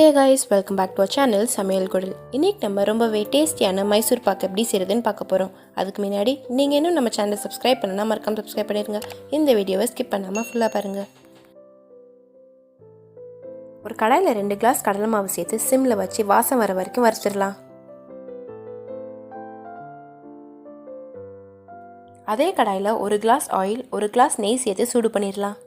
Hey guys, welcome back to our channel சமையல் குடில். இன்னைக்கு நம்ம ரொம்பவே டேஸ்டியான மைசூர் பாக் எப்படி செய்யறதுன்னு பார்க்க போறோம். அதுக்கு முன்னாடி நீங்க இன்னும் நம்ம சேனலை சப்ஸ்கிரைப் பண்ணலனா மறக்காம சப்ஸ்கிரைப் பண்ணிருங்க. இந்த வீடியோவை ஸ்கிப் பண்ணாம ஃபுல்லா பாருங்க. ஒரு கடாயில 2 கிளாஸ் கடலை மாவு சேர்த்து சிம்ல வச்சு வாசம் வர வரைக்கும் வறுத்துடலாம். அதே கடாயில 1 கிளாஸ் ஆயில், 1 கிளாஸ் நெய் சேர்த்து சூடு பண்ணிடலாம்.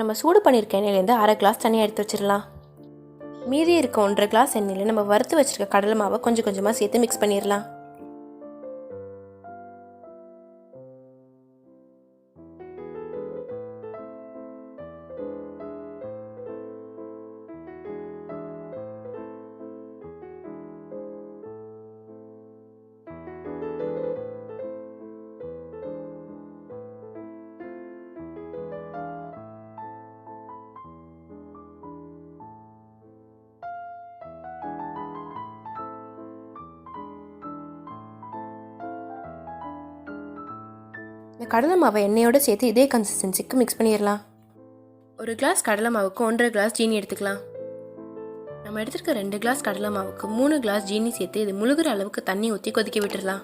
நம்ம சூடு பண்ணியிருக்க எண்ணெயிலேருந்து 1/2 கிளாஸ் தண்ணி எடுத்து வச்சிடலாம். மீதி இருக்க 1/2 கிளாஸ் எண்ணெயில் நம்ம வறுத்து வச்சிருக்க கடலை மாவை கொஞ்சம் கொஞ்சமாக சேர்த்து மிக்ஸ் பண்ணிடலாம். இந்த கடலை மாவை எண்ணெயோடு சேர்த்து இதே கன்சிஸ்டன்சிக்கு மிக்ஸ் பண்ணிடலாம். 1 கிளாஸ் கடலை மாவுக்கு 1/2 கிளாஸ் ஜீனி எடுத்துக்கலாம். நம்ம எடுத்துருக்க 2 கிளாஸ் கடலை மாவுக்கு 3 கிளாஸ் ஜீனி சேர்த்து இது முழுகிற அளவுக்கு தண்ணி ஊற்றி கொதிக்க விட்டுடலாம்.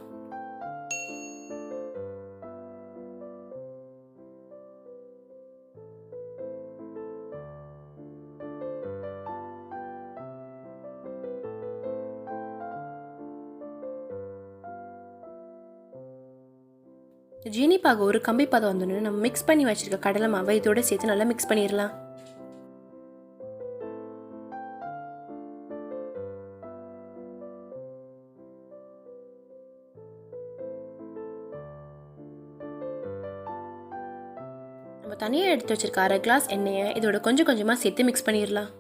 ஜீனி பாகு ஒரு கம்பி பதம் வந்தோன்னு நம்ம மிக்ஸ் பண்ணி வச்சிருக்க கடலை மாவை இதோட சேர்த்து நல்லா மிக்ஸ் பண்ணிடலாம். நம்ம தனியாக எடுத்து வச்சிருக்க 1/2 கிளாஸ் எண்ணெயை இதோட கொஞ்சம் கொஞ்சமாக சேர்த்து மிக்ஸ் பண்ணிடலாம்.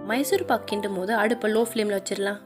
மைசூர் பாக் கிண்டும் போது அடுப்பை லோ ஃப்ளேமில் வச்சிடலாம்.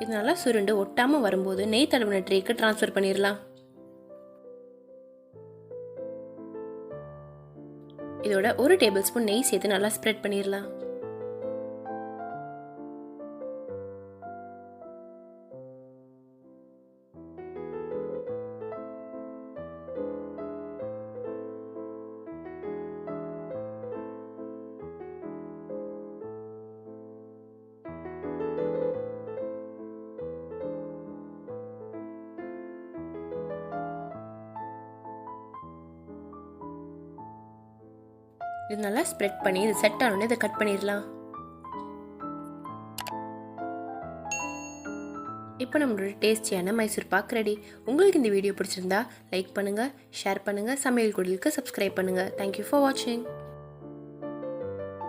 இது நல்லா சுருண்டு ஒட்டாமல் வரும்போது நெய் தடவின ட்ரேக்கு ட்ரான்ஸ்ஃபர் பண்ணிடலாம். இதோட 1 டேபிள் ஸ்பூன் நெய் சேர்த்து நல்லா ஸ்ப்ரெட் பண்ணிடலாம். இது நல்லா ஸ்ப்ரெட் பண்ணி இது செட் ஆனோடனே இதை கட் பண்ணிடலாம். இப்போ நம்மளோட டேஸ்டியான மைசூர் பாக் ரெடி. உங்களுக்கு இந்த வீடியோ பிடிச்சிருந்தா லைக் பண்ணுங்கள், ஷேர் பண்ணுங்கள், சமையல் குடிலுக்கு சப்ஸ்கிரைப் பண்ணுங்கள். தேங்க்யூ ஃபார் வாட்சிங்.